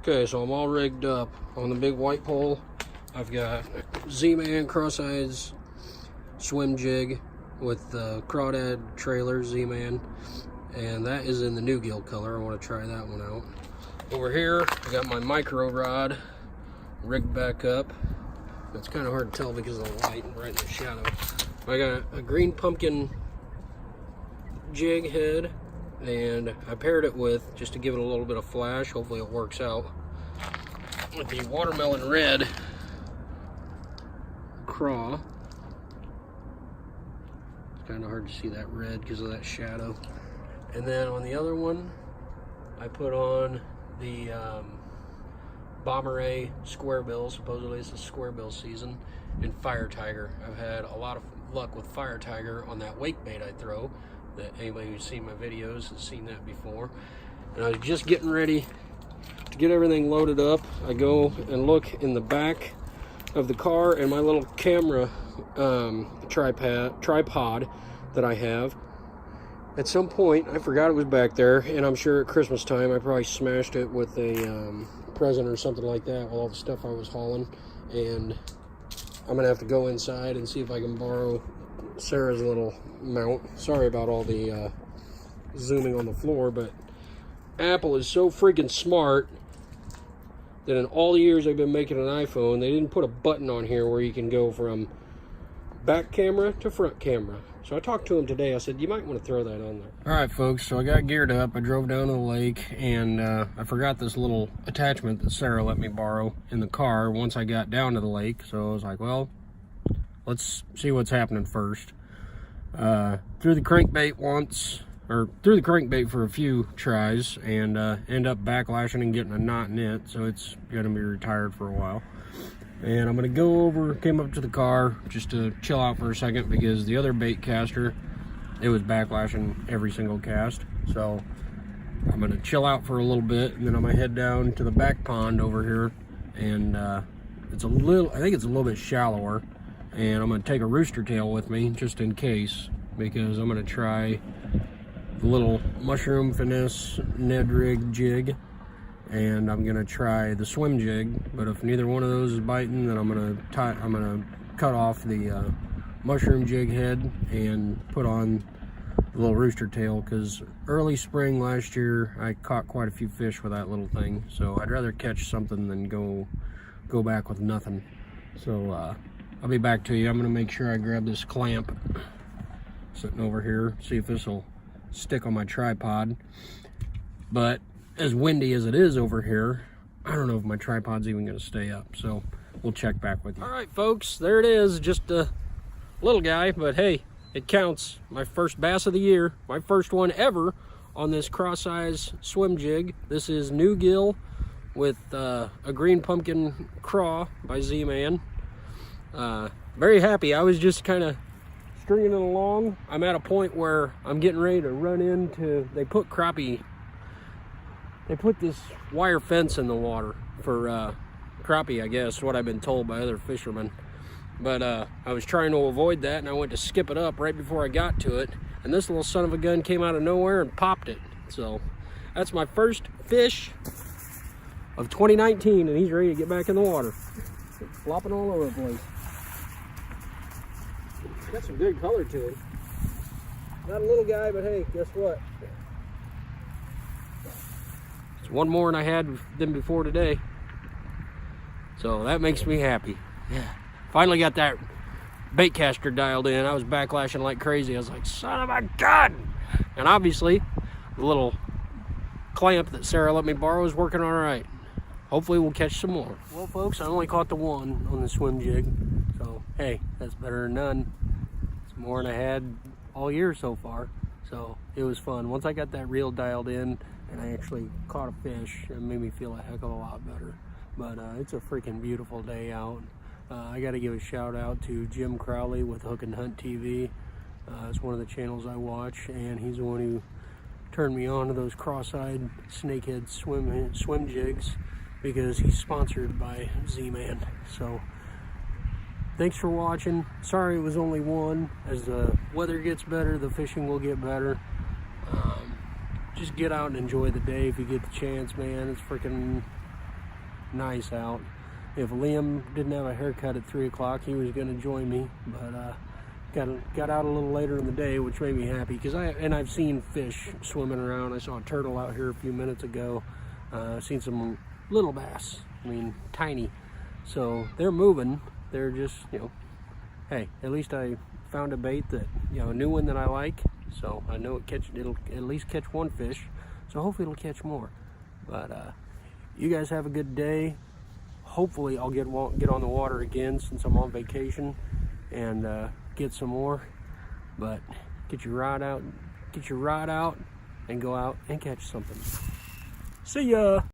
Okay, so I'm all rigged up on the big white pole. I've got Zman Crosseyez SwimJig with the crawdad trailer Zman, and that is in the new gill color. I want to try that one out. Over here, I got my micro rod rigged back up. It's kind of hard to tell because of the light and right in the shadow. I got a green pumpkin jig head, and I paired it with, just to give it a little bit of flash, hopefully it works out, with the watermelon red craw. It's kind of hard to see that red because of that shadow. And then on the other one, I put on the Bomber square bill. Supposedly it's the square bill season, and fire tiger. I've had a lot of luck with fire tiger on that wake bait I throw. That anybody who's seen my videos has seen that before. And I was just getting ready to get everything loaded up. I go and look in the back of the car, and my little camera tripod that I have, at some point I forgot it was back there, and I'm sure at Christmas time I probably smashed it with a present or something like that with all the stuff I was hauling. And I'm gonna have to go inside and see if I can borrow Sarah's little mount. Sorry about all the zooming on the floor, but Apple is so freaking smart that in all the years I've been making an iPhone, they didn't put a button on here where you can go from back camera to front camera. So I talked to him today. I said, you might want to throw that on there. All right, folks, so I got geared up. I drove down to the lake, and I forgot this little attachment that Sarah let me borrow in the car once I got down to the lake. So I was like, well, let's see what's happening first. Threw the crankbait once, or threw the crankbait for a few tries, and end up backlashing and getting a knot in it, so it's gonna be retired for a while. And I'm gonna go over, came up to the car just to chill out for a second, because the other bait caster, it was backlashing every single cast. So I'm gonna chill out for a little bit, and then I'm gonna head down to the back pond over here, and it's a little, I think it's a little bit shallower, and I'm gonna take a rooster tail with me just in case, because I'm gonna try the little mushroom finesse Ned rig jig, and I'm gonna try the SwimJig. But if neither one of those is biting, then I'm gonna cut off the mushroom jig head and put on the little rooster tail, because early spring last year I caught quite a few fish with that little thing. So I'd rather catch something than go back with nothing. So I'll be back to you. I'm gonna make sure I grab this clamp sitting over here, see if this will stick on my tripod. But as windy as it is over here, I don't know if my tripod's even gonna stay up, so we'll check back with you. All right, folks, there it is. Just a little guy, but hey, it counts. My first bass of the year, my first one ever on this Crosseyez SwimJig. This is new gill with a green pumpkin craw by Zman. Very happy. I was just kind of stringing it along. I'm at a point where I'm getting ready to run into, they put this wire fence in the water for crappie, I guess, what I've been told by other fishermen. But I was trying to avoid that, and I went to skip it up right before I got to it, and this little son of a gun came out of nowhere and popped it. So that's my first fish of 2019, and he's ready to get back in the water. It's flopping all over the place. Got some good color to it. Not a little guy, but hey, guess what? It's one more than I had than before today. So that makes me happy. Yeah. Finally got that bait caster dialed in. I was backlashing like crazy. I was like, son of a gun! And obviously, the little clamp that Sarah let me borrow is working all right. Hopefully we'll catch some more. Well, folks, I only caught the one on the SwimJig. So, hey, that's better than none. It's more than I had all year so far. So, it was fun. Once I got that reel dialed in and I actually caught a fish, it made me feel a heck of a lot better. But it's a freaking beautiful day out. I got to give a shout out to Jim Crowley with Hook and Hunt TV. It's one of the channels I watch, and he's the one who turned me on to those cross-eyed snakehead SwimJigs, because he's sponsored by Zman. So thanks for watching. Sorry it was only one. As the weather gets better, the fishing will get better. Just get out and enjoy the day if you get the chance, man. It's freaking nice out. If Liam didn't have a haircut at 3 o'clock, he was going to join me, but got out a little later in the day, which made me happy, because I've seen fish swimming around. I saw a turtle out here a few minutes ago. I've seen some little bass, I mean tiny. So they're moving. They're just, you know, hey, at least I found a bait that, you know, a new one that I like. So I know it'll at least catch one fish. So hopefully it'll catch more. But you guys have a good day. Hopefully I'll get on the water again since I'm on vacation, and get some more. But get your rod out, and go out and catch something. See ya.